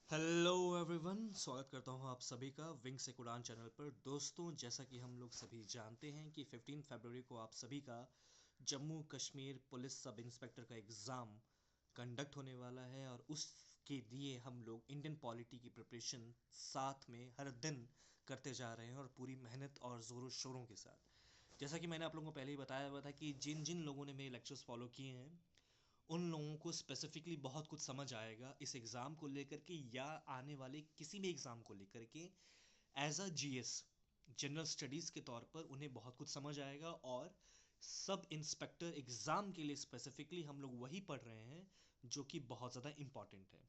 Hello everyone, स्वागत करता हूं आप सभी का विंग से उड़ान चैनल पर। दोस्तों, जैसा कि हम लोग सभी जानते हैं कि 15 फरवरी को आप सभी का Jammu Kashmir police sub inspector का एग्ज़ाम कंडक्ट होने वाला है और उसके लिए हम लोग इंडियन पॉलिटी की प्रिपरेशन साथ में हर दिन करते जा रहे हैं और पूरी मेहनत और ज़ोरों शोरों के साथ। जैसा कि मैंने आप लोगों को पहले ही बताया हुआ था कि जिन जिन लोगों ने मेरे लेक्चर्स फॉलो किए हैं उन लोगों को स्पेसिफिकली बहुत कुछ समझ आएगा इस एग्ज़ाम को लेकर के या आने वाले किसी भी एग्ज़ाम को लेकर के। As a GS general studies के तौर पर उन्हें बहुत कुछ समझ आएगा और सब इंस्पेक्टर एग्ज़ाम के लिए स्पेसिफिकली हम लोग वही पढ़ रहे हैं जो कि बहुत ज़्यादा इंपॉर्टेंट है।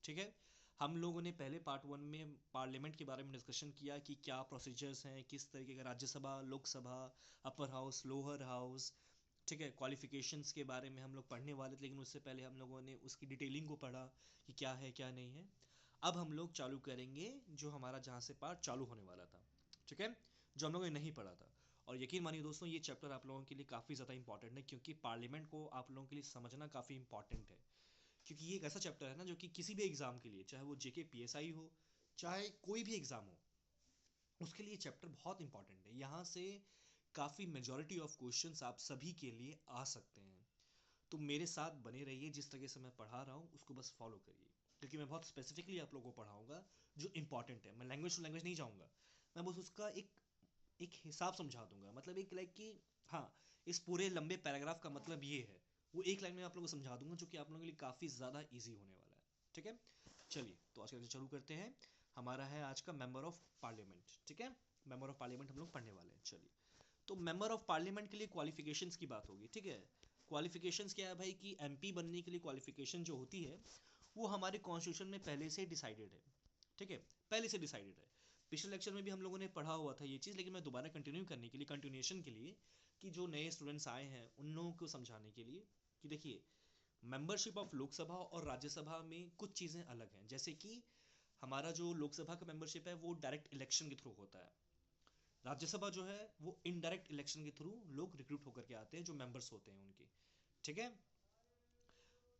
ठीक है। हम लोगों ने पहले पार्ट वन में पार्लियामेंट के बारे में डिस्कशन किया कि क्या प्रोसीजर्स हैं, किस तरीके का Rajya Sabha, Lok Sabha, upper house, lower house. ठीक है। क्वालिफिकेशंस के बारे में हम लोग पढ़ने वाले थे, लेकिन उससे पहले हम लोगों ने उसकी डिटेलिंग को पढ़ा कि क्या है क्या नहीं है। अब हम लोग चालू करेंगे जो हमारा जहाँ से पार्ट चालू होने वाला था। ठीक है। जो हम लोगों ने नहीं पढ़ा था। और यकीन मानिए दोस्तों, ये चैप्टर आप लोगों के लिए काफ़ी ज़्यादा इंपॉर्टेंट है क्योंकि पार्लियामेंट को आप लोगों के लिए समझना काफ़ी इंपॉर्टेंट है। क्योंकि ये एक ऐसा चैप्टर है ना जो कि किसी भी एग्ज़ाम के लिए, चाहे वो जेके पीएसआई हो, चाहे कोई भी एग्ज़ाम हो, उसके लिए चैप्टर बहुत इंपॉर्टेंट है। यहाँ से काफ़ी मेजॉरिटी ऑफ क्वेश्चंस आप सभी के लिए आ सकते हैं। तो मेरे साथ बने रहिए, जिस तरह से मैं पढ़ा रहा हूँ उसको बस फॉलो करिए क्योंकि मैं बहुत स्पेसिफिकली आप लोगों को पढ़ाऊंगा जो इंपॉर्टेंट है। मैं लैंग्वेज टू लैंग्वेज नहीं जाऊँगा, मैं बस उसका एक एक हिसाब समझा दूंगा। मतलब एक लाइक कि हाँ, इस पूरे लंबे पैराग्राफ का मतलब ये है, वो एक लाइन में आप लोगों को समझा दूंगा जो कि आप लोगों के लिए काफ़ी ज़्यादा ईजी होने वाला है। ठीक है। चलिए, तो आज का लेक्चर चालू करते हैं। हमारा है आज का मेंबर ऑफ पार्लियामेंट। ठीक है। मेंबर ऑफ पार्लियामेंट हम लोग पढ़ने वाले हैं। चलिए, तो मेंबर ऑफ पार्लियामेंट के लिए क्वालिफिकेशंस की बात होगी। ठीक है। क्वालिफिकेशंस क्या है भाई कि एमपी बनने के लिए क्वालिफिकेशन जो होती है वो हमारे कॉन्स्टिट्यूशन में पहले से डिसाइडेड है। ठीक है। पहले से डिसाइडेड है। पिछले लेक्चर में भी हम लोगों ने पढ़ा हुआ था ये चीज़, लेकिन मैं दोबारा कंटिन्यू करने के लिए, कंटिन्यूएशन के लिए, कि जो नए स्टूडेंट्स आए हैं उन लोगों को समझाने के लिए कि देखिए, मेंबरशिप ऑफ लोकसभा और राज्यसभा में कुछ चीज़ें अलग हैं। जैसे कि हमारा जो लोकसभा का मेंबरशिप है वो डायरेक्ट इलेक्शन के थ्रू होता है। राज्यसभा जो है वो इनडायरेक्ट इलेक्शन के थ्रू लोग रिक्रूट होकर के आते हैं, जो मेंबर्स होते हैं उनके। ठीक है।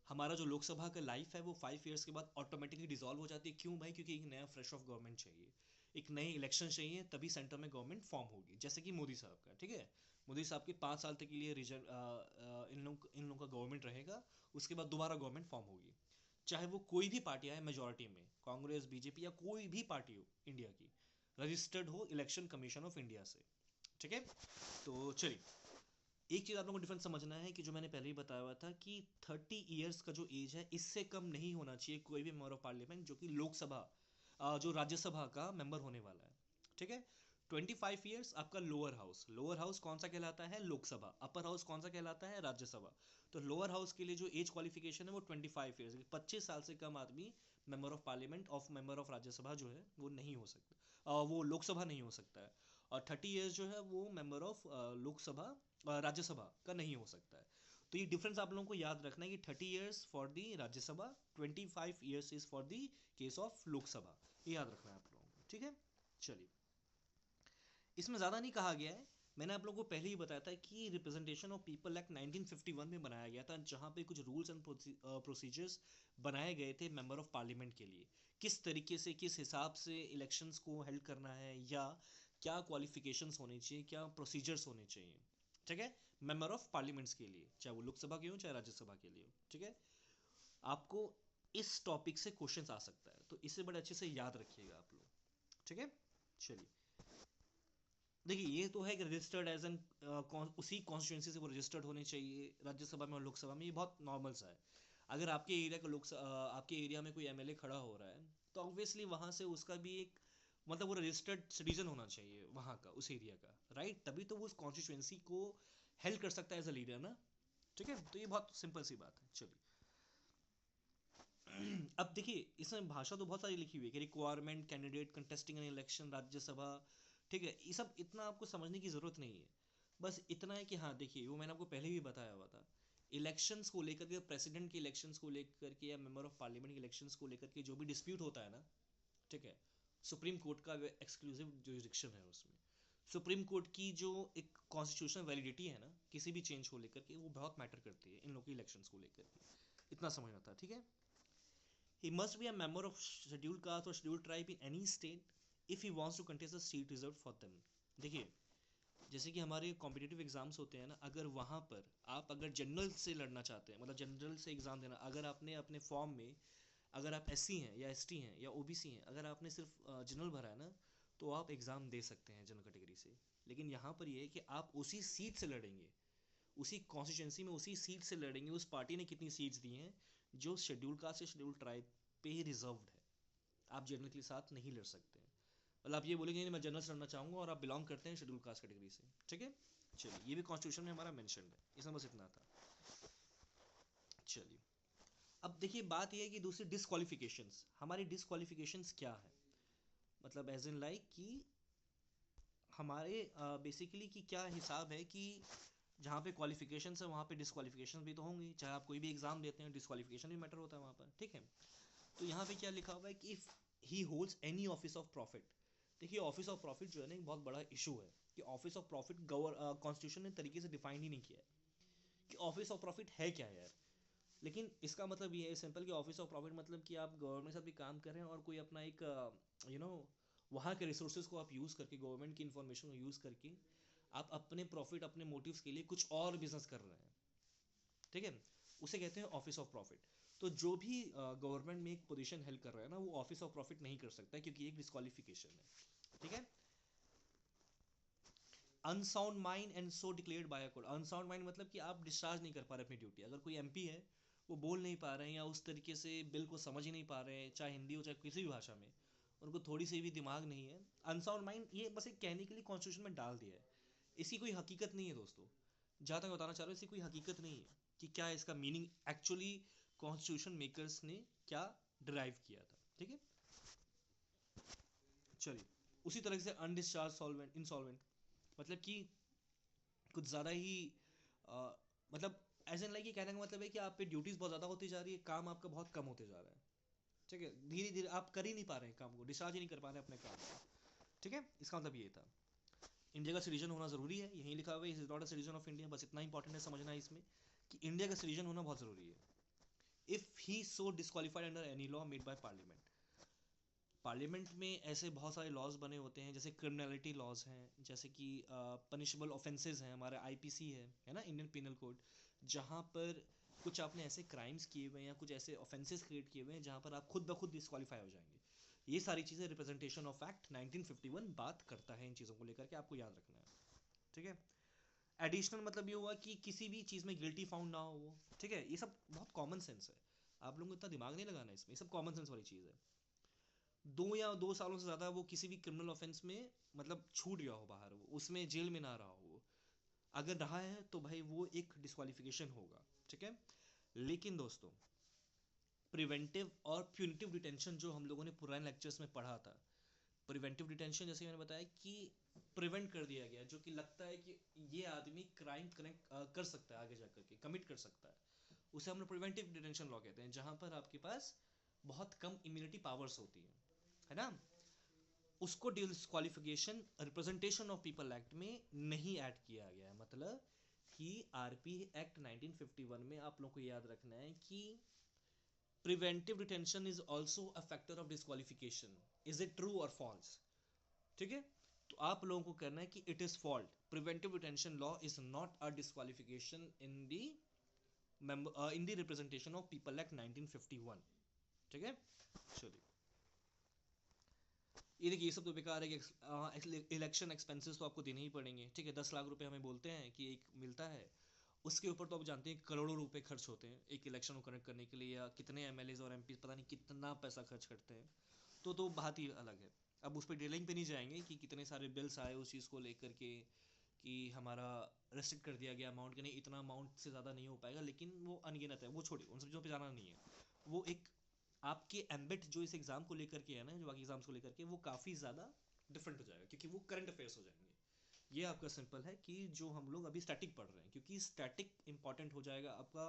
हमारा जो लोकसभा का लाइफ है वो 5 ईयर्स के बाद ऑटोमेटिकली डिसॉल्व हो जाती है। क्यों भाई? क्योंकि एक नया फ्रेश ऑफ गवर्नमेंट चाहिए, एक नई इलेक्शन चाहिए, तभी सेंटर में गवर्नमेंट फॉर्म होगी। जैसे कि मोदी साहब का। ठीक है। मोदी साहब के 5 साल तक के लिए इन लोगों का गवर्नमेंट रहेगा। उसके बाद दोबारा गवर्नमेंट फॉर्म होगी। चाहे वो कोई भी पार्टी आए मेजोरिटी में, कांग्रेस, बीजेपी या कोई भी पार्टी हो इंडिया की, रजिस्टर्ड हो इलेक्शन कमीशन ऑफ इंडिया से। ठीक है। तो चलिए, एक चीज़ आप लोगों को डिफरेंस समझना है कि जो मैंने पहले ही बताया हुआ था कि 30 ईयर्स का जो एज है इससे कम नहीं होना चाहिए कोई भी मेंबर ऑफ पार्लियामेंट जो कि लोकसभा, जो राज्यसभा का मेंबर होने वाला है। ठीक है। 25 ईयर्स आपका लोअर हाउस। लोअर हाउस कौन सा कहलाता है? लोकसभा। अपर हाउस कौन सा कहलाता है? राज्यसभा। तो लोअर हाउस के लिए जो एज क्वालिफिकेशन है वो 25 ईयर्स, 25 साल से कम आदमी member of parliament of member of Rajya Sabha जो है वो नहीं हो सकता, वो लोकसभा नहीं हो सकता है। और 30 ईयर्स जो है वो मेंबर ऑफ लोकसभा, राज्यसभा का नहीं हो सकता है। तो ये डिफरेंस आप लोगों को याद रखना है कि 30 years for the Rajya Sabha, 25 years is for the case of Lok Sabha. ये याद रखना है आप लोगों को। ठीक है। चलिए, इसमें ज़्यादा नहीं कहा गया है। मैंने आप लोगों को पहले ही बताया था कि रिप्रेजेंटेशन ऑफ पीपल एक्ट 1951 में बनाया गया था, जहाँ पे कुछ रूल्स एंड प्रोसीजर्स बनाए गए थे मेंबर ऑफ पार्लियामेंट के लिए। किस तरीके से, किस हिसाब से इलेक्शंस को हेल्ड करना है, या क्या क्वालिफिकेशंस होने चाहिए, क्या प्रोसीजर्स होने चाहिए। ठीक है। मेंबर ऑफ पार्लियामेंट्स के लिए, चाहे वो लोकसभा के हो चाहे राज्यसभा के लिए हो। ठीक है। आपको इस टॉपिक से क्वेश्चन आ सकता है, तो इसे बड़े अच्छे से याद रखिएगा आप लोग। ठीक है। चलिए, देखिए, ये तो है कि रजिस्टर्ड एज एन, उसी कॉन्स्टिट्यूंसी से वो रजिस्टर्ड होने चाहिए राज्यसभा में और लोकसभा में। ये बहुत नॉर्मल सा है। अगर आपके एरिया का आपके एरिया में कोई एमएलए खड़ा हो रहा है तो ऑब्वियसली वहाँ से उसका भी एक, मतलब वो रजिस्टर्ड सिटीजन होना चाहिए वहाँ का, उस एरिया का, राइट? तभी तो वो उस कॉन्स्टिट्यूंसी को हेल्प कर सकता है एज अ लीडर ना। ठीक है। तो ये बहुत सिंपल सी बात है। चलिए, अब देखिए, इसमें भाषा तो बहुत सारी लिखी हुई है कि requirement candidate contesting an election Rajya Sabha. ठीक है। ये सब इतना आपको समझने की ज़रूरत नहीं है। बस इतना है कि हाँ, देखिए, वो मैंने आपको पहले भी बताया हुआ था। इलेक्शंस को लेकर के, प्रेसिडेंट के इलेक्शंस को लेकर के या मेंबर ऑफ पार्लियामेंट के इलेक्शंस को लेकर के जो भी डिस्प्यूट होता है ना, ठीक है, सुप्रीम कोर्ट का एक्सक्लूसिव जुरिडिक्शन है उसमें। सुप्रीम कोर्ट की जो एक कॉन्स्टिट्यूशनल वैलिडिटी है ना, किसी भी चेंज को लेकर के, वो बहुत मैटर करती है इन लोग के इलेक्शंस को लेकर के। इतना समझना था। ठीक है। He must be a member of scheduled caste or scheduled tribe in any state if he wants to contest the seat reserved for them. देखिए, जैसे कि हमारे कॉम्पिटिटिव एग्जाम्स होते हैं ना, अगर वहाँ पर आप अगर जनरल से लड़ना चाहते हैं, मतलब जनरल से एग्ज़ाम देना, अगर आपने अपने फॉर्म में अगर आप एससी हैं या एसटी हैं या ओबीसी हैं, अगर आपने सिर्फ जनरल भरा है ना, तो आप एग्ज़ाम दे सकते हैं जनरल कैटेगरी से। लेकिन यहाँ पर ये है कि आप उसी सीट से लड़ेंगे, उसी कॉन्स्टिट्यूंसी में उसी सीट से लड़ेंगे। उस पार्टी ने कितनी सीट्स दी हैं जो शेड्यूल कास्ट या शेड्यूल ट्राइब पे ही रिजर्व्ड है, आप जनरल के साथ नहीं लड़ सकते हैं। मतलब आप ये बोलेंगे नहीं मैं जनरल से लड़ना चाहूँगा और आप बिलोंग करते हैं शेड्यूल कास्ट कैटेगरी से, ठीक है। चलिए, ये भी कॉन्स्टिट्यूशन में हमारा मेंशन है, इसमें बस इतना था। चलिए, अब देखिए बात ये है कि दूसरी डिसक्वालिफिकेशंस, हमारी डिसक्वालिफिकेशंस क्या है, मतलब एज इन लाइक कि हमारे बेसिकली कि क्या हिसाब है कि जहाँ पे क्वालिफिकेशन है वहाँ पे डिसक्वालिफिकेशन भी तो होंगी, चाहे आप कोई भी एग्जाम देते हैं डिसक्वालिफिकेशन भी मैटर होता है वहाँ पर, ठीक है। तो यहाँ पे क्या लिखा हुआ है कि if he holds any office of profit. देखिए, ऑफिस ऑफ प्रॉफिट जो है ना एक बहुत बड़ा इशू है कि ऑफिस ऑफ प्रॉफिट कॉन्स्टिट्यूशन ने तरीके से डिफाइन ही नहीं किया है कि ऑफिस ऑफ प्रॉफिट है क्या यार। लेकिन इसका मतलब ये है सिंपल कि ऑफिस ऑफ प्रॉफिट मतलब कि आप गवर्नमेंट के साथ भी काम कर रहे हैं और कोई अपना एक यू नो वहाँ के रिसोर्सेज को आप यूज़ करके, गवर्नमेंट की इन्फॉर्मेशन को यूज़ करके आप अपने प्रॉफिट, अपने मोटिव्स के लिए कुछ और बिजनेस कर रहे हैं, ठीक है। उसे कहते हैं ऑफिस ऑफ प्रॉफिट। तो जो भी गवर्नमेंट में एक पोजीशन हेल्प कर रहा है ना, वो ऑफिस ऑफ प्रॉफिट नहीं कर सकता क्योंकि एक डिस्क्वालिफिकेशन है, ठीक है। Unsound mind and so declared by a court. Unsound mind मतलब कि आप डिस्चार्ज नहीं कर पा रहे अपनी ड्यूटी। अगर कोई एमपी है, वो बोल नहीं पा रहे हैं या उस तरीके से बिल को समझ ही नहीं पा रहे हैं, चाहे हिंदी हो चाहे किसी भी भाषा में, उनको थोड़ी सी भी दिमाग नहीं है। अनसाउंड माइंड ये बस एक कहने के लिए कॉन्स्टिट्यूशन में डाल दिया है, इसकी कोई हकीकत नहीं है दोस्तों। जहाँ तक बताना चाह रहा हूँ, इसकी कोई हकीकत नहीं है कि क्या इसका मीनिंग एक्चुअली कॉन्स्टिट्यूशन मेकर्स ने क्या डिराइव किया था, ठीक है। चलिए, उसी तरह से अनडिस्चार्ज सॉल्वेंट, इंसॉल्वेंट मतलब कि कुछ ज़्यादा ही मतलब एज एन लाइक ये कहने का मतलब है कि आप पे ड्यूटीज़ बहुत ज़्यादा होती जा रही है, काम आपका बहुत कम होते जा रहा है, ठीक है। धीरे धीरे आप कर ही नहीं पा रहे हैं काम को, डिस्चार्ज ही नहीं कर पा रहे हैं अपने काम को, ठीक है। इसका मतलब ये था। इंडिया का सिटीजन होना ज़रूरी है, यहीं लिखा हुआ है, is not a citizen of India, बस इतना इंपॉर्टेंट है समझना है इसमें कि इंडिया का सिटीजन होना बहुत ज़रूरी है। If he so disqualified under any law made by parliament. Parliament में ऐसे बहुत सारे लॉज बने होते हैं, जैसे क्रिमिनलिटी लॉज हैं, जैसे कि पनिशेबल ऑफेंसेस हैं, हमारा आईपीसी है ना, इंडियन पिनल कोड, जहाँ पर कुछ आपने ऐसे क्राइम्स किए हुए हैं या कुछ ऐसे ऑफेंसेस क्रिएट किए हुए हैं जहाँ पर आप खुद ब खुद डिस्क्वालीफाई हो जाएंगे। ये सारी चीज़ें रिप्रेजेंटेशन ऑफ एक्ट 1951 बात करता है इन चीज़ों को लेकर के, आपको याद रखना है, ठीक है। एडिशनल मतलब ये हुआ कि किसी भी चीज़ में गिल्टी फाउंड ना हो वो, ठीक है। ये सब बहुत कॉमन सेंस है, आप लोगों को इतना दिमाग नहीं लगाना इसमें, ये सब कॉमन सेंस वाली चीज़ है। 2 या 2 सालों से ज़्यादा वो किसी भी क्रिमिनल ऑफेंस में मतलब छूट गया हो बाहर, वो उसमें जेल में ना रहा हो, अगर रहा है तो भाई वो एक डिस्क्वालिफिकेशन होगा, ठीक है। लेकिन दोस्तों, प्रिवेंटिव और प्यूनिटिव डिटेंशन जो हम लोगों ने पुराने लेक्चर्स में पढ़ा था, प्रिवेंटिव डिटेंशन जैसे मैंने बताया कि प्रिवेंट कर दिया गया, जो कि लगता है कि ये आदमी क्राइम कनेक्ट कर सकता है, आगे जाकर के कमिट कर सकता है, उसे हम लोग प्रिवेंटिव डिटेंशन लॉ कहते हैं, जहां पर आपके पास बहुत कम इम्यूनिटी पावर्स होती है ना। उसको disqualification representation of people act में नहीं ऐड किया गया है। मतलब कि आरपी एक्ट 1951 में आप लोग को याद रखना है कि preventive detention is also a factor of disqualification. Is it true और फॉल्स, ठीक है। तो आप लोगों को करना है कि it is fault, preventive detention law is not a disqualification in the representation of people act 1951, ठीक है। चलिए, ये देखिए, ये सब तो बेकार है कि इलेक्शन एक्सपेंसेस तो आपको देने ही पड़ेंगे, ठीक है। 10 लाख रुपए हमें बोलते हैं कि एक मिलता है, उसके ऊपर तो आप जानते हैं करोड़ों रुपए खर्च होते हैं एक इलेक्शन को कनेक्ट करने के लिए, या कितने एमएलएज और एमपी पता नहीं कितना पैसा खर्च करते हैं, तो बात ही अलग है। अब उस पर डिटेलिंग पे नहीं जाएंगे कि कितने सारे बिल्स आए उस चीज़ को लेकर के कि हमारा रेस्ट्रिक्ट कर दिया गया अमाउंट, कि नहीं इतना अमाउंट से ज़्यादा नहीं हो पाएगा, लेकिन वो अनगिनत है, वो छोड़िए, उन सब चीज़ों पे जाना नहीं है। वो एक आपके एम्बिट जो इस एग्ज़ाम को लेकर के है ना, जो बाकी एग्जाम्स को लेकर के, वो काफ़ी ज़्यादा डिफरेंट हो जाएगा क्योंकि वो करंट अफेयर्स हो जाएंगे। ये आपका सिंपल है कि जो हम लोग अभी स्टैटिक पढ़ रहे हैं, क्योंकि स्टैटिक इंपॉर्टेंट हो जाएगा आपका,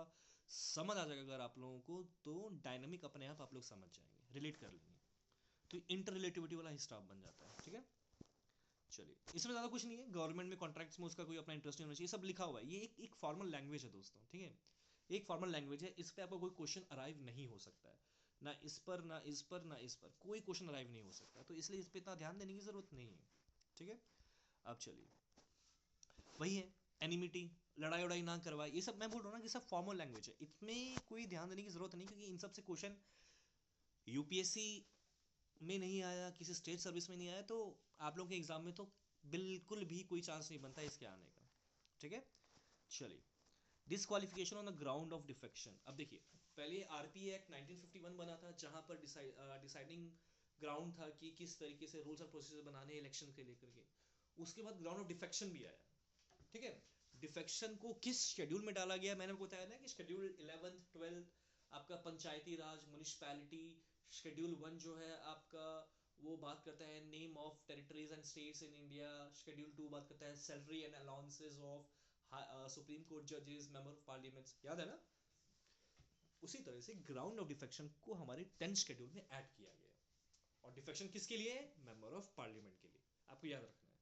समझ आ जाएगा अगर आप लोगों को, तो डायनामिक अपने आप लोग समझ जाएंगे, रिलेट कर लेंगे, तो इंटर रिलेटिविटी वाला हिस्सा बन जाता है, ठीक है। चलिए, इसमें ज़्यादा कुछ नहीं है, गवर्नमेंट में कॉन्ट्रैक्ट्स में उसका कोई अपना इंटरेस्ट नहीं होना चाहिए, सब लिखा हुआ है, ये एक फॉर्मल लैंग्वेज है दोस्तों, ठीक है। एक फॉर्मल लैंग्वेज है, इस पर आपका कोई क्वेश्चन अराइव नहीं हो सकता है। ना इस पर ना इस पर ना इस पर कोई क्वेश्चन अराइव नहीं हो सकता, तो इसलिए इस पर इतना ध्यान देने की ज़रूरत नहीं है। ठीक है, अब चलिए, वही है एनिमिटी, लड़ाई उड़ाई ना करवाए, ये सब मैं बोल रहा हूँ ना कि सब फॉर्मल लैंग्वेज है, इसमें कोई ध्यान देने की ज़रूरत नहीं, क्योंकि इन सब से क्वेश्चन यूपीएससी में नहीं आया, किसी स्टेट सर्विस में नहीं आया, तो आप लोगों के एग्जाम में तो बिल्कुल भी कोई चांस नहीं बनता इसके आने का। ठीक है, चलिए, disqualification on the ground of defection. अब देखिए, पहले आरपीए एक्ट 1951 बना था, जहां पर डिसाइडिंग ग्राउंड था कि किस तरीके से रूल्स एंड प्रोसीजर बनाने इलेक्शन के लेकर के। उसके बाद ग्राउंड ऑफ डिफेक्शन भी आया। ठीक है, डिफेक्शन को किस शेड्यूल में डाला गया, मैंने आपको बताया ना कि शेड्यूल 11 12 आपका पंचायती राज म्यूनिसपैलिटी, शेड्यूल 1 जो है आपका वो बात करता है name of territories and states in India, schedule 2 बात करता है salary and allowances of supreme court जजेस, मेंबर ऑफ पार्लियामेंट्स, याद है ना। उसी तरह से ग्राउंड ऑफ डिफेक्शन को हमारे 10th शेड्यूल में ऐड किया गया है। और डिफेक्शन किसके लिए है, मेंबर ऑफ पार्लियामेंट के लिए, आपको याद रखना है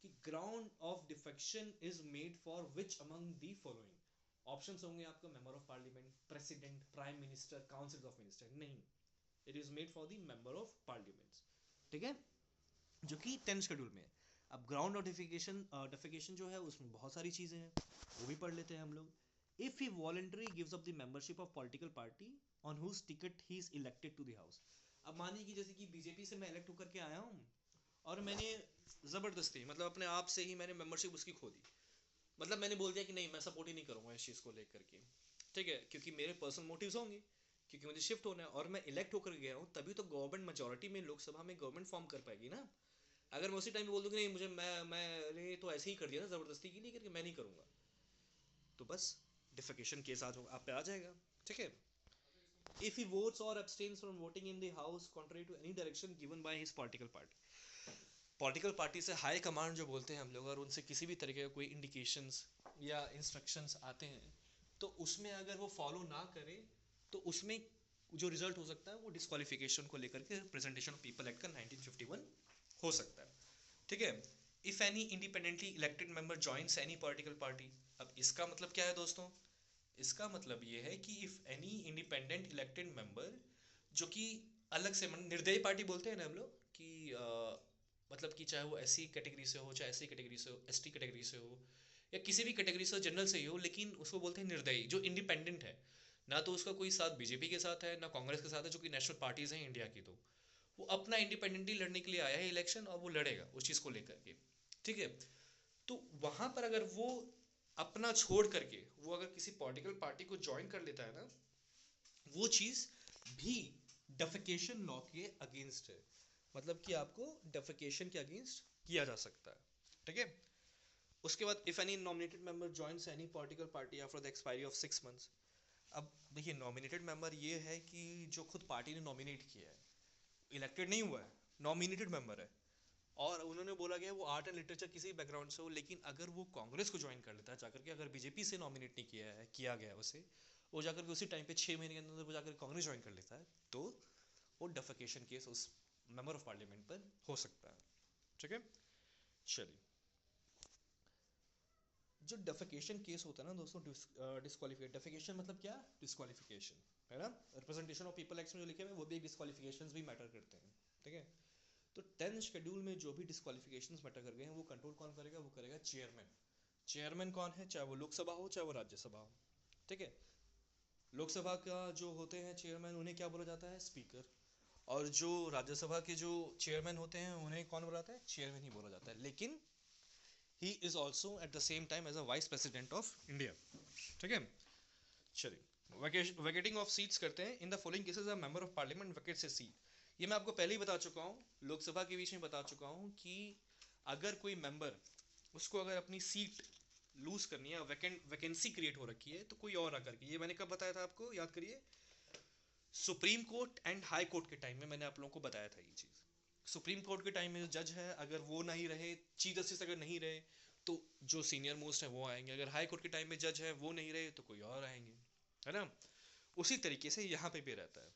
कि ground of defection is made for which among the following. Options होंगे आपका member of parliament, president, prime minister, council of minister, नहीं, it is made for the member of parliament. ठीक है, जो कि 10th शेड्यूल में है। अब ग्राउंड नोटिफिकेशन डेफिकेशन जो है उसमें बहुत सारी चीज़ें हैं, वो भी पढ़ लेते हैं हम लोग। If he voluntary gives up the membership of political party on whose ticket he is elected to the house. अब मानिए कि जैसे कि बीजेपी से मैं इलेक्ट होकर के आया हूँ, और मैंने ज़बरदस्ती मतलब अपने आप से ही मैंने मेंबरशिप उसकी खो दी, मतलब मैंने बोल दिया कि नहीं मैं सपोर्ट ही नहीं करूँगा इस चीज़ को लेकर के। ठीक है, क्योंकि मेरे पर्सनल मोटिव्स होंगे, क्योंकि मुझे शिफ्ट होना है और मैं इलेक्ट होकर गया हूँ, तभी तो गवर्नमेंट मेजोरिटी में लोकसभा में गवर्नमेंट फॉर्म कर पाएगी ना। अगर मैं उसी टाइम पे बोल दूँ कि नहीं मुझे मैंने तो ऐसे ही कर दिया ना ज़बरदस्ती के लिए करके, मैं नहीं करूँगा, तो बस डिफेकेशन केस आप पे आ जाएगा। ठीक है, इफ ही वोट्स और abstains from voting in the house contrary to any direction given by his political party। Political party से हाई कमांड जो बोलते हैं हम लोग, और उनसे किसी भी तरीके का कोई इंडिकेशंस या इंस्ट्रक्शंस आते हैं, तो उसमें अगर वो फॉलो ना करे, तो उसमें जो रिजल्ट हो सकता है वो डिस्क्वालिफिकेशन को लेकर के प्रेजेंटेशन ऑफ पीपल एक्ट का 1951 हो सकता है। ठीक है, if any independently elected member joins any political party. अब इसका मतलब क्या है दोस्तों, इसका मतलब ये है कि if any independent elected member, जो कि अलग से निर्दयी पार्टी बोलते हैं ना हम लोग कि मतलब कि चाहे वो एससी कैटेगरी से हो, चाहे एससी कैटेगरी से हो, एसटी कैटेगरी से हो, या किसी भी कैटेगरी से जनरल से ही हो, लेकिन उसको बोलते हैं निर्दयी, जो इंडिपेंडेंट है, ना तो उसका कोई साथ बीजेपी के साथ है ना कांग्रेस के साथ है, जो कि नेशनल पार्टीज हैं इंडिया की, तो वो अपना इंडिपेंडेंटली लड़ने के लिए आया है इलेक्शन, और वो लड़ेगा उस चीज़ को लेकर के। ठीक है, तो वहां पर अगर वो अपना छोड़ करके वो अगर किसी पॉलिटिकल पार्टी को ज्वाइन कर लेता है ना, वो चीज़ भी डेफिकेशन लॉ के अगेंस्ट है, मतलब कि आपको डेफिकेशन के अगेंस्ट किया जा सकता है। ठीक है, उसके बाद if any nominated member joins any political party after the expiry of 6 months। अब देखिए, नॉमिनेटेड मेंबर ये है कि जो खुद पार्टी ने नॉमिनेट किया है, इलेक्टेड नहीं हुआ है, नॉमिनेटेड मेंबर है, और उन्होंने बोला गया वो आर्ट एंड लिटरेचर किसी बैकग्राउंड से हो, लेकिन अगर वो कांग्रेस को ज्वाइन कर लेता है जाकर के, अगर बीजेपी से नॉमिनेट नहीं किया गया उसे, वो जाकर के उसी टाइम पे 6 महीने के अंदर वो जाकर कांग्रेस ज्वाइन कर लेता है, तो वो डेफिकेशन केस उस मेंबर ऑफ पार्लियामेंट पर हो सकता है। ठीक है, चलिए, जो डेफिकेशन केस होता है ना दोस्तों, डिस्क्वालिफिकेशन, डेफिकेशन मतलब क्या, डिस्क्वालिफिकेशन है ना। रिप्रेजेंटेशन ऑफ पीपल एक्ट में जो लिखे हुए हैं वो भी डिस्क्वालिफिकेशन भी मैटर करते हैं। ठीक है, तो 10th शेड्यूल में जो भी डिस्क्वालिफिकेशन मैटर कर गए हैं, वो कंट्रोल कौन करेगा, वो करेगा चेयरमैन। चेयरमैन कौन है, चाहे वो लोकसभा हो चाहे वो राज्यसभा हो। ठीक है, लोकसभा का जो होते हैं चेयरमैन, उन्हें क्या बोला जाता है, स्पीकर। और जो राज्यसभा के जो चेयरमैन होते हैं उन्हें कौन बोला जाता है, चेयरमैन ही बोला जाता है, लेकिन he is also at the same time as a vice president of India. ठीक है, चलिए, वैकेटिंग ऑफ सीट्स करते हैं। In the following cases a member of parliament vacates से सीट। ये मैं आपको पहले ही बता चुका हूँ, लोकसभा के बीच में बता चुका हूँ कि अगर कोई मेंबर, उसको अगर अपनी सीट लूज करनी है, वैकेंसी क्रिएट हो रखी है, तो कोई और आकर के, ये मैंने कब बताया था आपको, याद करिए, supreme court and high court के टाइम में मैंने आप लोगों को बताया था ये चीज़। सुप्रीम कोर्ट के टाइम में जो जज है, अगर वो नहीं रहे, चीफ जस्टिस अगर नहीं रहे, तो जो सीनियर मोस्ट है वो आएंगे। अगर हाई कोर्ट के टाइम में जज है वो नहीं रहे, तो कोई और आएंगे, है ना। उसी तरीके से यहाँ पे भी रहता है।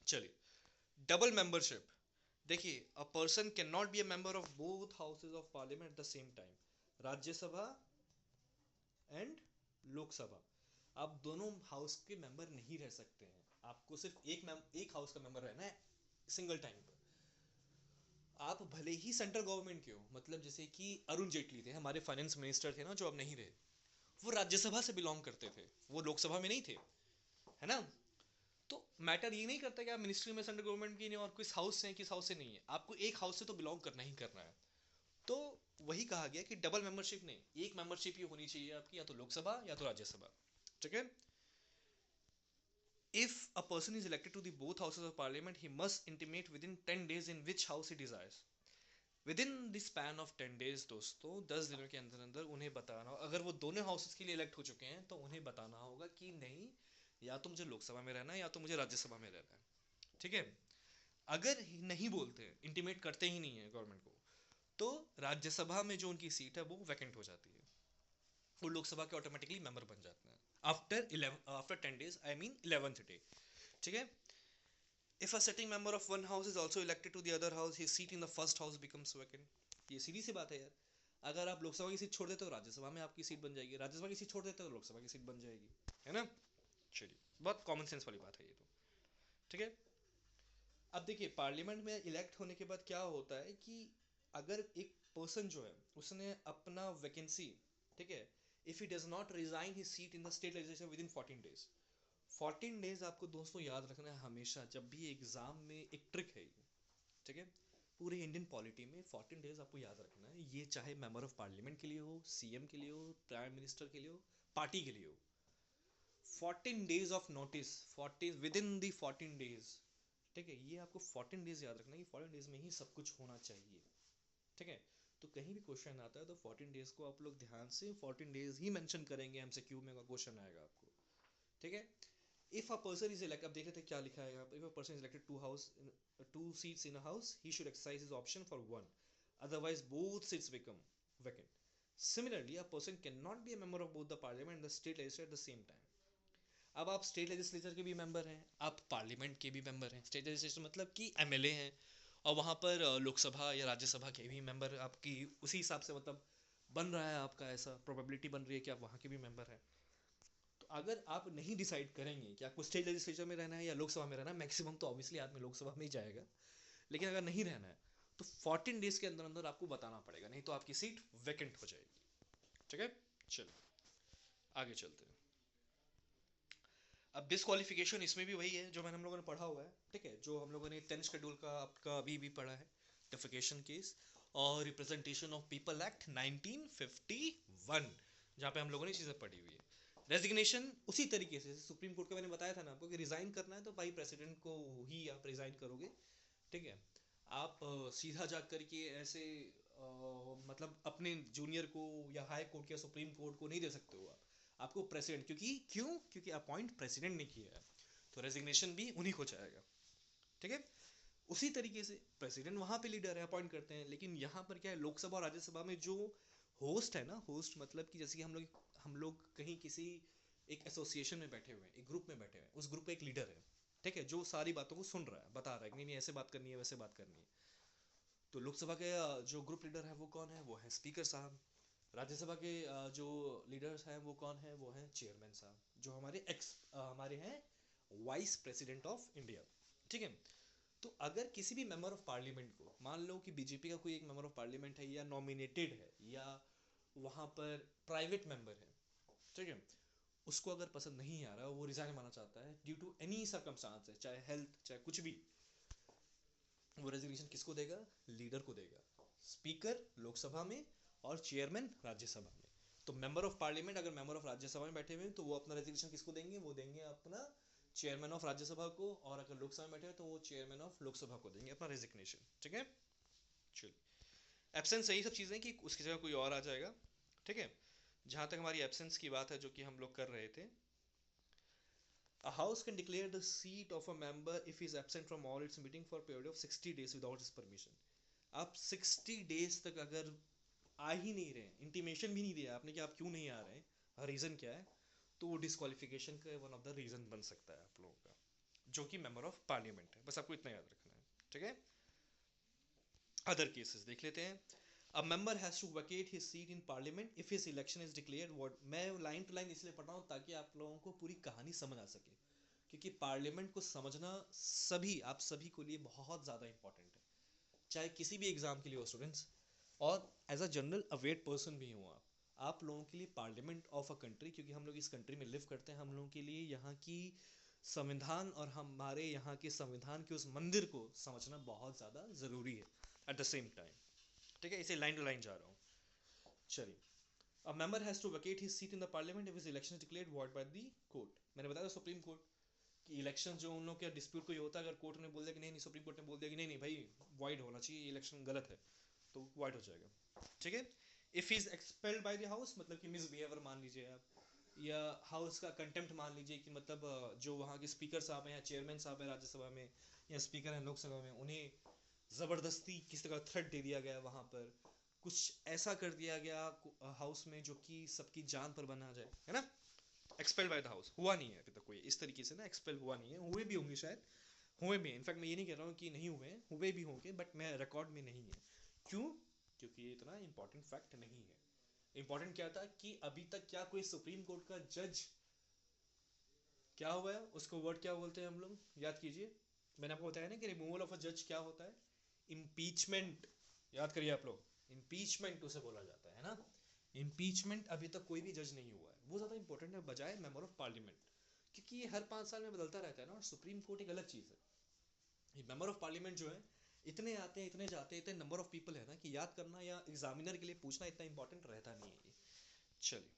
चलिए, डबल मेंबरशिप। देखिए, a person can not be a member of both houses of parliament eight the same time, Rajya Sabha and Lok Sabha. आप दोनों हाउस के मेंबर नहीं रह सकते हैं। आपको सिर्फ एक हाउस का मेंबर रहना है सिंगल टाइम पर। आप भले ही सेंट्रल गवर्नमेंट के हो, मतलब जैसे कि अरुण जेटली थे, हमारे फाइनेंस मिनिस्टर थे ना, जो अब नहीं रहे, वो राज्यसभा से बिलोंग करते थे, वो लोकसभा में नहीं थे, है ना। तो मैटर ये नहीं करता कि आप मिनिस्ट्री में सेंट्रल गवर्नमेंट की नहीं और किस हाउस से हैं किस हाउस से नहीं है, आपको एक हाउस से तो बिलोंग करना ही करना है। तो वही कहा गया कि डबल मेंबरशिप नहीं, एक मेंबरशिप ही होनी चाहिए आपकी, या तो लोकसभा या तो राज्यसभा, ठीक है। If a person is elected to the both houses of parliament, he must intimate within 10 days in which house he desires. With in the span of 10 days, दोस्तों 10 दिनों के अंदर अंदर उन्हें बताना, अगर वो दोनों हाउसेस के लिए इलेक्ट हो चुके हैं तो उन्हें बताना होगा कि नहीं, या तो मुझे लोकसभा में रहना है या तो मुझे राज्यसभा में रहना है, ठीक है। अगर नहीं बोलते, इंटीमेट करते ही नहीं है गवर्नमेंट को, तो राज्यसभा में जो उनकी सीट है वो वैकेंट हो जाती है, वो लोकसभा के ऑटोमेटिकली मेंबर बन जाते हैं after 10 days, I mean 11th day, ठीक है। If a sitting member of one house is also elected to the other house, his seat in the first house becomes vacant. ये सीधी सी बात है यार, अगर आप लोकसभा की सीट छोड़ देते हो राज्यसभा में आपकी सीट बन जाएगी, राज्यसभा की सीट छोड़ देते हो लोकसभा की सीट बन जाएगी, है ना। चलिए, बहुत कॉमन सेंस वाली बात है ये तो, ठीक है। अब देखिए, पार्लियामेंट में इलेक्ट होने के बाद क्या होता है कि अगर एक पर्सन जो है उसने अपना वैकेंसी, ठीक है, if he does not resign his seat in the state legislature with in 14 days, 14 days आपको दोस्तों याद रखना है हमेशा, जब भी एग्जाम में एक ट्रिक है ये, ठीक है। पूरे इंडियन पॉलिटी में 14 डेज आपको याद रखना है, ये चाहे मेंबर ऑफ पार्लियामेंट के लिए हो, सीएम के लिए हो, प्राइम मिनिस्टर के लिए हो, पार्टी के लिए हो, 14 days of notice, 14 with in the 14 days, ठीक है। ये आपको 14 डेज याद रखना है कि 14 डेज में ही सब कुछ होना चाहिए, ठीक है। तो कहीं भी क्वेश्चन आता है तो 14 डेज को आप लोग ध्यान से 14 डेज ही मेंशन करेंगे, एमसीक्यू में क्वेश्चन आएगा आपको, ठीक है। If a person is elected, अब देख लेते हैं क्या लिखा है यहाँ पे, if a person is elected two seats in a house, he should exercise his option for one, otherwise both seats become vacant. Similarly, a person cannot be a member of both the parliament and the state legislature at the same time. अब आप state legislature के भी member हैं, आप parliament के भी member हैं, state legislature मतलब कि एमएलए हैं, और वहाँ पर लोकसभा या राज्यसभा के भी मेंबर आपकी उसी हिसाब से मतलब बन रहा है, आपका ऐसा प्रोबेबिलिटी बन रही है कि आप वहाँ के भी मेंबर हैं। तो अगर आप नहीं डिसाइड करेंगे कि आपको स्टेट लेजिस्लेचर में रहना है या लोकसभा में रहना है, मैक्सिमम तो ऑब्वियसली आदमी लोकसभा में ही जाएगा, लेकिन अगर नहीं रहना है तो 14 डेज के अंदर अंदर आपको बताना पड़ेगा, नहीं तो आपकी सीट वैकेंट हो जाएगी, ठीक है। चलो आगे चलते हैं। अब डिस्क्वालिफिकेशन इसमें भी वही है जो मैंने हम लोगों ने पढ़ा हुआ है, ठीक है, जो हम लोगों ने 10th शेड्यूल का आपका अभी भी पढ़ा है, डिफिकेशन केस और रिप्रेजेंटेशन ऑफ पीपल एक्ट 1951, जहाँ पे हम लोगों ने चीज़ें पढ़ी हुई है। रेजिग्नेशन उसी तरीके से सुप्रीम कोर्ट का मैंने बताया था ना आपको कि रिजाइन करना है तो भाई प्रेसिडेंट को ही आप रिजाइन करोगे, ठीक है। आप सीधा जा करके ऐसे मतलब अपने जूनियर को या हाई कोर्ट या सुप्रीम कोर्ट को नहीं दे सकते हो आप, आपको प्रेसिडेंट, क्योंकि अपॉइंट प्रेसिडेंट ने किया है, तो रेजिग्नेशन भी उन्हीं को जाएगा, ठीक है। उसी तरीके से प्रेसिडेंट वहां पे लीडर है, अपॉइंट करते हैं, लेकिन यहाँ पर क्या है, लोकसभा और राज्यसभा में जो होस्ट है ना, होस्ट मतलब कि जैसे कि हम लोग कहीं किसी एक एसोसिएशन में बैठे हुए हैं, एक ग्रुप में बैठे हुए हैं, उस ग्रुप का एक लीडर है, ठीक है, जो सारी बातों को सुन रहा है, बता रहा है कि नहीं नहीं ऐसे बात करनी है वैसे बात करनी है। तो लोकसभा के जो ग्रुप लीडर है वो कौन है, वो है स्पीकर साहब। राज्यसभा के जो लीडर्स हैं वो कौन है, वो हैं चेयरमैन साहब, जो हमारे हैं वाइस प्रेसिडेंट ऑफ इंडिया, ठीक है। तो अगर किसी भी मेंबर ऑफ पार्लियामेंट को, मान लो कि बीजेपी का कोई एक मेंबर ऑफ पार्लियामेंट है या नॉमिनेटेड है या वहाँ पर प्राइवेट मेंबर है, ठीक है, उसको अगर पसंद नहीं आ रहा, वो रिजाइन मानना चाहता है ड्यू टू एनी सर्कमस्टांस, चाहे हेल्थ चाहे कुछ भी, वो रेजिग्नेशन किसको देगा, लीडर को देगा, स्पीकर लोकसभा में और चेयरमैन राज्यसभा में। तो मेंबर ऑफ पार्लियामेंट अगर मेंबर ऑफ राज्यसभा में बैठे हुए हैं तो वो अपना रेजिग्नेशन किसको देंगे, वो देंगे अपना चेयरमैन ऑफ राज्यसभा को, और अगर लोकसभा में बैठे हैं तो वो चेयरमैन ऑफ लोकसभा को देंगे अपना रेजिग्नेशन, ठीक है। चलिए, एब्सेंस यही सब चीज़ें कि उसकी जगह कोई और आ जाएगा, ठीक है। जहाँ तक हमारी एब्सेंस की बात है जो कि हम लोग कर रहे थे, a house can declare the seat of a member if he is absent from all its meeting for a period of 60 days without his permission. आप 60 डेज तक अगर आ ही नहीं रहे, इंटीमेशन भी नहीं दिया आपने कि आप क्यों नहीं आ रहे हैं, रीज़न क्या है, तो वो डिस्क्वालिफिकेशन का वन ऑफ द रीज़न बन सकता है आप लोगों का, जो कि मेंबर ऑफ पार्लियामेंट है, बस आपको इतना याद रखना है, ठीक है। अदर केसेस देख लेते हैं। A member has to vacate his seat in parliament if his election is declared what, मैं लाइन टू लाइन इसलिए पढ़ रहा हूँ ताकि आप लोगों को पूरी कहानी समझ आ सके क्योंकि पार्लियामेंट को समझना आप सभी को लिए बहुत ज़्यादा इंपॉर्टेंट है, चाहे किसी भी एग्ज़ाम के लिए हो स्टूडेंट्स, और as a general aware person भी हो आप लोगों के लिए पार्लियामेंट ऑफ अ कंट्री, क्योंकि हम लोग इस कंट्री में लिव करते हैं, हम लोगों के लिए यहाँ की संविधान और हमारे यहाँ के संविधान के उस मंदिर को समझना बहुत ज़्यादा ज़रूरी है एट द सेम टाइम। ठीक है, इसे लाइन टू लाइन जा रहा हूँ। चलिए, a member has to vacate his seat in the parliament if his election declared void by the court. मैंने बताया सुप्रीम कोर्ट कि इलेक्शन जो उन लोग का डिस्प्यूट कोई होता है, अगर कोर्ट ने बोल दिया कि नहीं, सुप्रीम कोर्ट ने बोल दिया कि नहीं नहीं भाई वाइड होना चाहिए, इलेक्शन गलत है, तो वाइड हो जाएगा। ठीक है, if he is expelled by the house, मतलब कि मिसबिहेवियर मान लीजिए आप, या हाउस का कंटेम्प्ट मान लीजिए कि मतलब जो वहाँ के स्पीकर साहब हैं या चेयरमैन साहब हैं राज्यसभा में या स्पीकर हैं लोकसभा में, उन्हें ज़बरदस्ती किसी तरह थ्रेट दे दिया गया, वहाँ पर कुछ ऐसा कर दिया गया हाउस में जो कि सबकी जान पर बना जाए, है ना। एक्सपेल बाय द हाउस हुआ नहीं है अभी तक कोई इस तरीके से ना, एक्सपेल हुआ नहीं है, हुए भी होंगे शायद, हुए भी, इनफैक्ट मैं ये नहीं कह रहा हूँ कि नहीं हुए हैं, हुए भी होंगे, बट मैं रिकॉर्ड में नहीं है। क्यों? क्योंकि ये इतना इंपॉर्टेंट फैक्ट नहीं है। इंपॉर्टेंट क्या था कि अभी तक क्या कोई सुप्रीम कोर्ट का जज क्या हुआ है, उसको वर्ड क्या बोलते हैं हम लोग, याद कीजिए। मैंने आपको बताया ना कि रिमूवल ऑफ अ जज क्या होता है, इम्पीचमेंट। याद करिए आप लोग, इम्पीचमेंट उसे बोला जाता है ना। इम्पीचमेंट अभी तक कोई भी जज नहीं हुआ है, वो ज़्यादा इंपॉर्टेंट है बजाय मेंबर ऑफ पार्लियामेंट, क्योंकि ये हर 5 साल में बदलता रहता है ना, और सुप्रीम कोर्ट एक अलग चीज़ है। ये मेंबर ऑफ पार्लियामेंट जो है, इतने आते हैं इतने जाते हैं, इतने नंबर ऑफ पीपल है ना कि याद करना या एग्जामिनर के लिए पूछना इतना इंपॉर्टेंट रहता नहीं है। चलिए,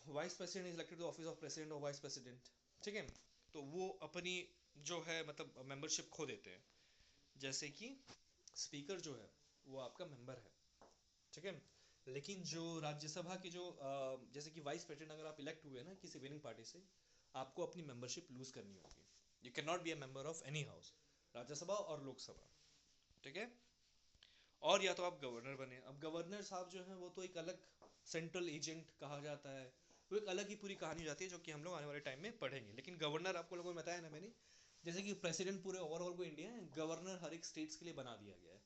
vice president is elected to office of president और वाइस प्रेसिडेंट। ठीक है, तो वो अपनी जो है मतलब मेंबरशिप खो देते हैं। जैसे कि स्पीकर जो है वो आपका मेंबर है, ठीक है, लेकिन जो राज्यसभा के जो जैसे कि वाइस प्रेसिडेंट अगर आप इलेक्ट हुए ना किसी विनिंग पार्टी से, आपको अपनी मेंबरशिप लूज करनी होगी। You can not be a member of any house, Rajya Sabha और लोकसभा। ठीक है, और या तो आप गवर्नर बने। अब गवर्नर साहब जो हैं वो तो एक अलग सेंट्रल एजेंट कहा जाता है, वो एक अलग ही पूरी कहानी हो जाती है जो कि हम लोग आने वाले टाइम में पढ़ेंगे। लेकिन गवर्नर आपको लोगों ने बताया ना मैंने, जैसे कि प्रेसिडेंट पूरे ओवरऑल को इंडिया है, गवर्नर हर एक स्टेट्स के लिए बना दिया गया है,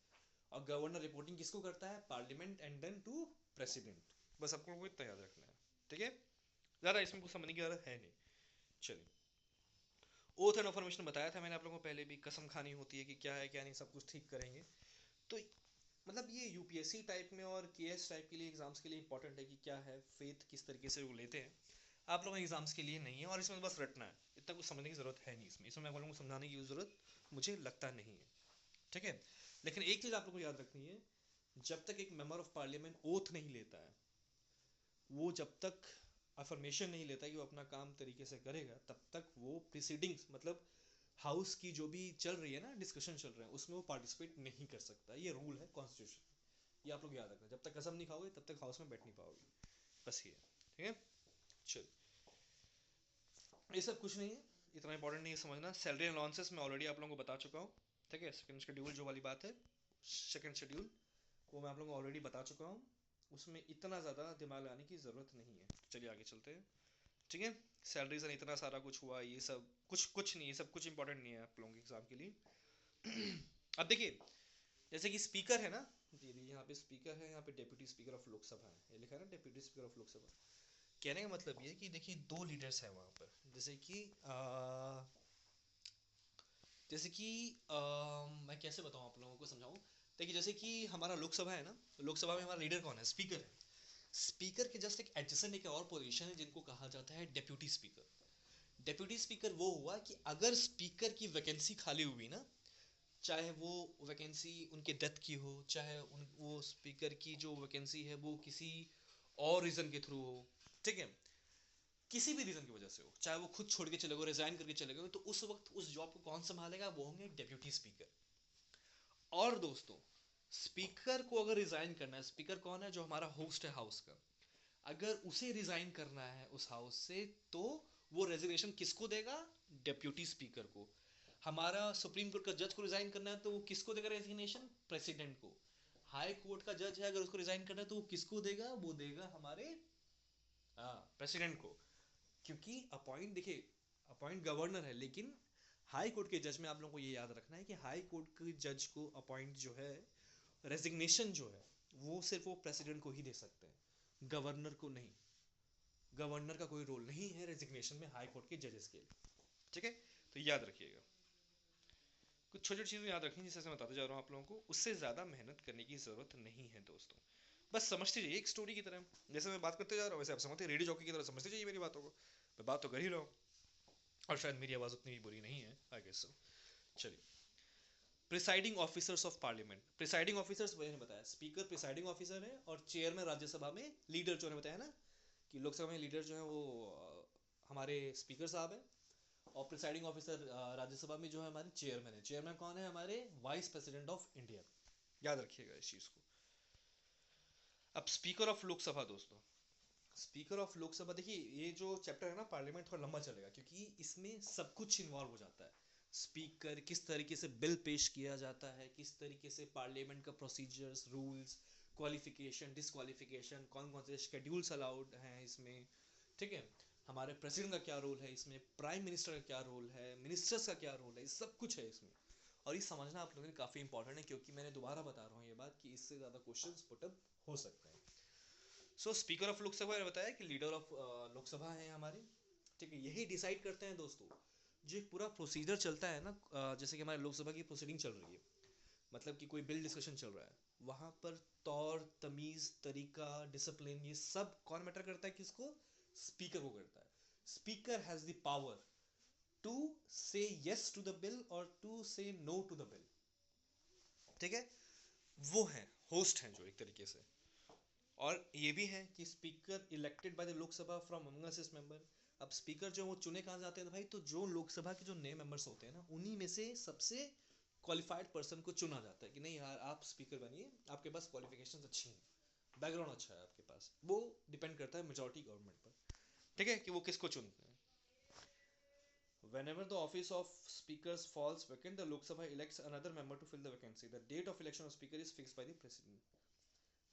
और गवर्नर रिपोर्टिंग किसको करता है, parliament and then to president. बस आपको लोगों को इतना याद रखना है। ठीक है, ज़्यादा इसमें कुछ समझने की ज़रूरत है नहीं। चलिए, ओथ एंड ऑफर्मेशन बताया था मैंने आप लोगों को पहले भी, कसम खानी होती है कि क्या है क्या नहीं सब कुछ ठीक करेंगे। तो मतलब ये यूपीएससी टाइप में और केएस टाइप के लिए एग्जाम्स के लिए इंपॉर्टेंट है कि क्या है फेथ किस तरीके से वो लेते हैं। आप लोगों एग्जाम्स के लिए नहीं है, और इसमें बस रटना है, इतना कुछ समझने की ज़रूरत है नहीं इसमें आप लोगों को समझाने की ज़रूरत मुझे लगता नहीं है। ठीक है, लेकिन एक चीज़ आप लोगों को याद रखनी है, जब तक एक मेंबर ऑफ पार्लियामेंट ओथ नहीं लेता है, वो जब तक अफर्मेशन नहीं लेता कि वो अपना काम तरीके से करेगा, तब तक वो प्रीसीडिंग्स मतलब हाउस की जो भी चल रही है ना, डिस्कशन चल रहे हैं, उसमें वो पार्टिसिपेट नहीं कर सकता। ये रूल है कॉन्स्टिट्यूशन, ये आप लोग याद रखना, जब तक कसम नहीं खाओगे तब तक हाउस में बैठ नहीं पाओगे, बस ये। ठीक है, चल, ये सब कुछ नहीं है, इतना इंपॉर्टेंट नहीं है समझना। सैलरी एंड अलाउंसेस मैं ऑलरेडी आप लोगों को बता चुका हूँ। ठीक है, सेकंड शेड्यूल जो वाली बात है, सेकंड शेड्यूल वो मैं आप लोगों को ऑलरेडी बता चुका हूँ, उसमें इतना ज़्यादा दिमाग लगाने की ज़रूरत नहीं है। चलिए आगे चलते हैं। ठीक है, सैलरीज एंड इतना सारा कुछ हुआ, ये सब कुछ कुछ नहीं, ये सब कुछ इंपॉर्टेंट नहीं है आप लोगों के एग्जाम के लिए। अब देखिए, जैसे कि स्पीकर है ना, जी जी, यहाँ पे स्पीकर है, यहाँ पे डेप्यूटी स्पीकर ऑफ लोकसभा है, ये लिखा है ना डेप्यूटी स्पीकर ऑफ लोकसभा। कहने का मतलब ये है कि देखिए दो लीडर्स हैं वहाँ पर, जैसे कि जैसे कि मैं कैसे बताऊँ आप लोगों को समझाऊँ। देखिए जैसे कि हमारा लोकसभा है ना, लोकसभा में हमारा लीडर कौन है, स्पीकर है। स्पीकर के जस्ट एक एडजेसेंट एक और पोजीशन है जिनको कहा जाता है डेप्यूटी स्पीकर। डेप्यूटी स्पीकर वो हुआ कि अगर स्पीकर की वैकेंसी खाली हुई ना, चाहे वो वैकेंसी उनके डेथ की हो, चाहे वो स्पीकर की जो वैकेंसी है वो किसी और रीज़न के थ्रू हो, ठीक है, किसी भी रीज़न की वजह से हो, चाहे वो खुद छोड़ के चले गए, रिजाइन करके चले गए, तो उस वक्त उस जॉब को कौन संभालेगा, वो होंगे डेप्यूटी स्पीकर। और दोस्तों, स्पीकर को अगर रिजाइन करना है, स्पीकर कौन है, जो हमारा होस्ट है हाउस का, अगर उसे रिजाइन करना है उस हाउस से, तो वो रेजिग्नेशन किसको देगा, डेप्यूटी स्पीकर को। हमारा सुप्रीम कोर्ट का जज को रिजाइन करना है तो वो किसको देगा रेजिग्नेशन, प्रेसिडेंट को। हाई कोर्ट का जज है अगर उसको रिजाइन करना है तो वो किसको देगा, वो देगा हमारे प्रेसिडेंट को। क्योंकि अपॉइंट देखिए, अपॉइंट गवर्नर है, लेकिन हाई कोर्ट के जज में आप लोगों को ये याद रखना है कि हाई कोर्ट के जज को अपॉइंट जो है, रेजिग्नेशन जो है, वो सिर्फ वो प्रेसिडेंट को ही दे सकते हैं, गवर्नर को नहीं। गवर्नर का कोई रोल नहीं है रेजिग्नेशन में हाई कोर्ट के जजेस के लिए, ठीक है। तो याद रखिएगा, कुछ छोटी छोटी चीज़ें याद रखें जिससे मैं बताते जा रहा हूँ आप लोगों को, उससे ज़्यादा मेहनत करने की ज़रूरत नहीं है दोस्तों। बस समझते जाइए एक स्टोरी की तरह, जैसे मैं बात करते जा रहा हूँ वैसे आप समझते, रेडियो जॉकी की तरह समझते जाइए मेरी बातों को। मैं बात तो कर ही रहा हूँ, और शायद मेरी आवाज़ उतनी भी बुरी नहीं है, आई गेस सो। चलिए, presiding officers of parliament. Presiding officers मैंने बताया, स्पीकर प्रिसाइडिंग ऑफिसर है, और चेयरमैन राज्यसभा में लीडर, जो ने बताया ना कि लोकसभा में लीडर जो है वो हमारे स्पीकर साहब हैं, और प्रिसाइडिंग ऑफिसर राज्यसभा में जो है हमारे चेयरमैन है। चेयरमैन कौन है? हमारे वाइस प्रेसिडेंट ऑफ इंडिया, याद रखिएगा इस चीज़ को। अब स्पीकर ऑफ लोकसभा दोस्तों, स्पीकर ऑफ लोकसभा, देखिए ये जो चैप्टर है ना पार्लियामेंट थोड़ा लंबा चलेगा, क्योंकि इसमें सब कुछ इन्वॉल्व हो जाता है। स्पीकर किस तरीके से बिल पेश किया जाता है, किस तरीके से पार्लियामेंट का प्रोसीजर्स, रूल्स, क्वालिफिकेशन, डिसक्वालिफिकेशन, कौन कौन से शेड्यूल्स अलाउड हैं इसमें, ठीक है। हमारे प्रेसिडेंट का क्या रोल है इसमें, प्राइम मिनिस्टर का क्या रोल है, मिनिस्टर्स का क्या रोल है, ये सब कुछ है इसमें। और ये समझना आप लोगों के लिए काफ़ी इंपॉर्टेंट है, क्योंकि मैंने दोबारा बता रहा हूँ ये बात कि इससे ज़्यादा क्वेश्चन पुटअप हो सकते हैं। सो स्पीकर ऑफ लोकसभा ने बताया कि लीडर ऑफ लोकसभा है हमारे, ठीक है। यही डिसाइड करते हैं दोस्तों, जो एक पूरा प्रोसीजर चलता है ना, जैसे कि हमारे लोकसभा की प्रोसीडिंग चल रही है, मतलब कि कोई बिल डिस्कशन चल रहा है, वहाँ पर तौर तमीज़, तरीका, डिसिप्लिन, ये सब कौन मैटर करता है? किसको? स्पीकर को करता है। Speaker has the power to say yes to the bill और to say no to the bill, ठीक है। वो हैं होस्ट हैं जो एक तरीके से। और ये भी है कि speaker elected by the Lok Sabha from Among Us its member. अब स्पीकर जो वो चुने कहाँ जाते हैं भाई? तो जो लोकसभा के जो नए मेंबर्स होते हैं ना, उन्हीं में से सबसे क्वालिफाइड पर्सन को चुना जाता है कि नहीं यार आप स्पीकर बनिए, आपके पास क्वालिफिकेशंस अच्छी हैं, बैकग्राउंड अच्छा है आपके पास। वो डिपेंड करता है मेजॉरिटी गवर्नमेंट पर, ठीक है, कि वो किसको चुनते हैं। Whenever the office of speakers falls vacant, the Lok Sabha elects another member to fill the vacancy. The date of election of speaker is fixed by the president.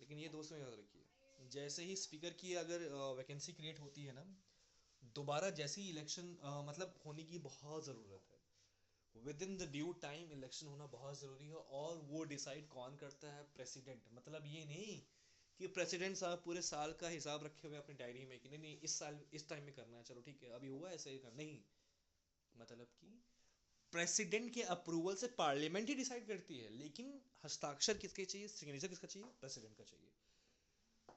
लेकिन ये दोस्तों याद रखिए, जैसे ही स्पीकर की अगर वैकेंसी क्रिएट होती है ना, दोबारा जैसे ही इलेक्शन मतलब होने की बहुत ज़रूरत है, with in the due time election होना बहुत ज़रूरी है। और वो डिसाइड कौन करता है? प्रेसिडेंट। मतलब ये नहीं कि प्रेसिडेंट साहब पूरे साल का हिसाब रखे हुए अपनी डायरी में कि नहीं नहीं इस साल इस टाइम में करना है, चलो ठीक है अभी हुआ ऐसे ही करना, नहीं। मतलब कि प्रेसिडेंट के अप्रूवल से पार्लियामेंट ही डिसाइड करती है, लेकिन हस्ताक्षर किसके चाहिए, सिग्नेचर किसका चाहिए? प्रेसिडेंट का चाहिए।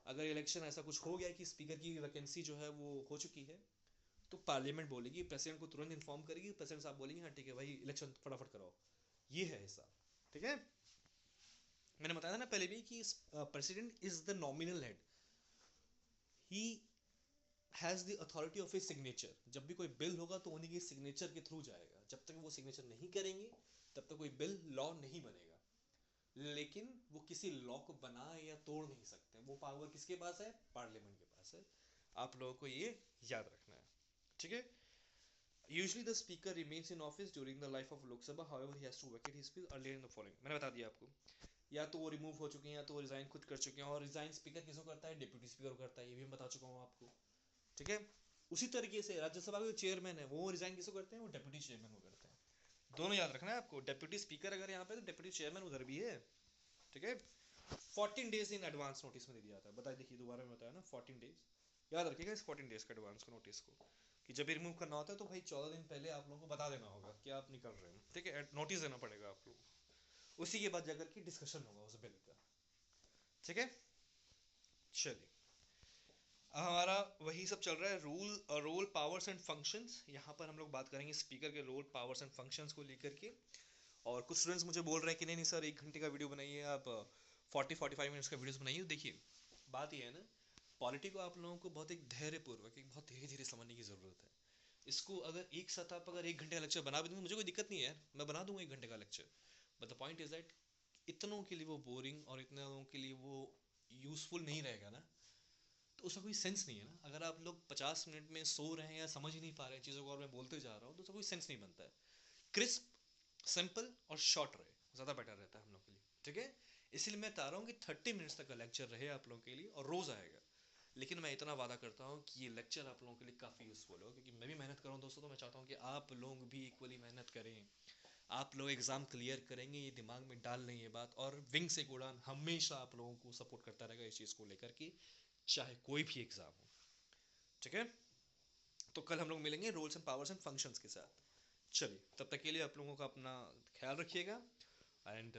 अगर इलेक्शन ऐसा कुछ हो गया कि स्पीकर की वैकेंसी जो है वो हो चुकी है, तो पार्लियामेंट बोलेगी, प्रेसिडेंट को तुरंत इन्फॉर्म करेगी, प्रेसिडेंट साहब बोलेंगे हाँ ठीक है भाई इलेक्शन फटाफट कराओ। ये है हिसाब, ठीक है। मैंने बताया था ना पहले भी कि president is the nominal head, he has the authority of his signature. जब भी कोई बिल होगा तो उन्हीं के सिग्नेचर के थ्रू जाएगा, जब तक वो सिग्नेचर नहीं करेंगे तब तक कोई बिल लॉ नहीं बनेगा। लेकिन वो किसी लॉ को बना या तोड़ नहीं सकते, वो पावर किसके पास है? पार्लियामेंट के पास है। आप लोगों को ये याद रखना है, ठीक है। Usually the speaker remains in office during the life of Lok Sabha, however he has to vacate his place earlier in the following. मैंने बता दिया आपको, या तो वो रिमूव हो चुके हैं या तो वो रिजाइन खुद कर चुके हैं। और रिजाइन स्पीकर किसको करता है? डिप्यूटी स्पीकर को करता है, ये भी मैं बता चुका हूँ आपको, ठीक है। उसी तरीके से राज्यसभा के जो चेयरमैन है वो रिजाइन किसको करते हैं? वो डेप्यूटी चेयरमैन को करते हैं। दोनों याद रखना है आपको, डेप्यूटी स्पीकर अगर यहाँ पे तो डेप्यूटी चेयरमैन उधर भी है, ठीक है। 14 डेज इन एडवांस नोटिस में दे दिया था, बताइए, देखिए दोबारा में बताया ना 14 डेज। याद रखिएगा इस 14 डेज का एडवांस को नोटिस को, कि जब रिमूव करना होता है तो भाई 14 दिन पहले आप लोगों को बता देना होगा कि आप निकल रहे हैं, ठीक है। नोटिस देना पड़ेगा आप लोगों को, उसी के बाद जाकर के डिस्कशन होगा उस बिल का, ठीक है। चलिए, हमारा वही सब चल रहा है, रोल पावर्स एंड फंक्शंस। यहाँ पर हम लोग बात करेंगे स्पीकर के रोल, पावर्स एंड फंक्शंस को लेकर के। और कुछ स्टूडेंट्स मुझे बोल रहे हैं कि नहीं नहीं सर 1 घंटे का वीडियो बनाइए, आप 40-45 मिनट्स का वीडियोस बनाइए। देखिए बात ये है ना, पॉलिटी को आप लोगों को बहुत एक धैर्यपूर्वक, एक बहुत धीरे धीरे समझने की ज़रूरत है। इसको अगर एक साथ आप अगर 1 घंटे का लेक्चर बना भी दूँ मुझे कोई दिक्कत नहीं है यार, मैं बना दूंगा 1 घंटे का lecture. But the point is that इतनों के लिए वो बोरिंग और इतने लोगों के लिए वो यूज़फुल नहीं रहेगा ना, तो उसका कोई सेंस नहीं है ना। अगर आप लोग 50 मिनट में सो रहे हैं या समझ ही नहीं पा रहे हैं चीज़ों को और मैं बोलते जा रहा हूँ, तो उसका कोई सेंस नहीं बनता है। क्रिस्प, सिंपल और शॉर्ट रहे, ज़्यादा बेटर रहता है हम लोग के लिए, ठीक है। इसलिए मैं चाह रहा हूँ कि 30 मिनट्स तक का लेक्चर रहे आप लोगों के लिए, और रोज़ आएगा। लेकिन मैं इतना वादा करता हूँ कि ये लेक्चर आप लोगों के लिए काफ़ी यूज़फुल हो, क्योंकि मैं भी मेहनत कर रहा हूँ दोस्तों, तो मैं चाहता हूँ कि आप लोग भी इक्वली मेहनत करें। आप लोग एग्ज़ाम क्लियर करेंगे, ये दिमाग में डाल लें ये बात। और विंग से उड़ान हमेशा आप लोगों को सपोर्ट करता रहेगा इस चीज़ को लेकर कि चाहे कोई भी एग्ज़ाम हो, ठीक है, तो कल हम लोग मिलेंगे roles and powers and functions के साथ। चलिए, तब तक के लिए आप लोगों का अपना ख्याल रखिएगा, एंड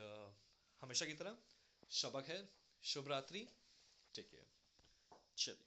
हमेशा की तरह शबा खैर, शुभ रात्रि, टेक केयर, चलिए।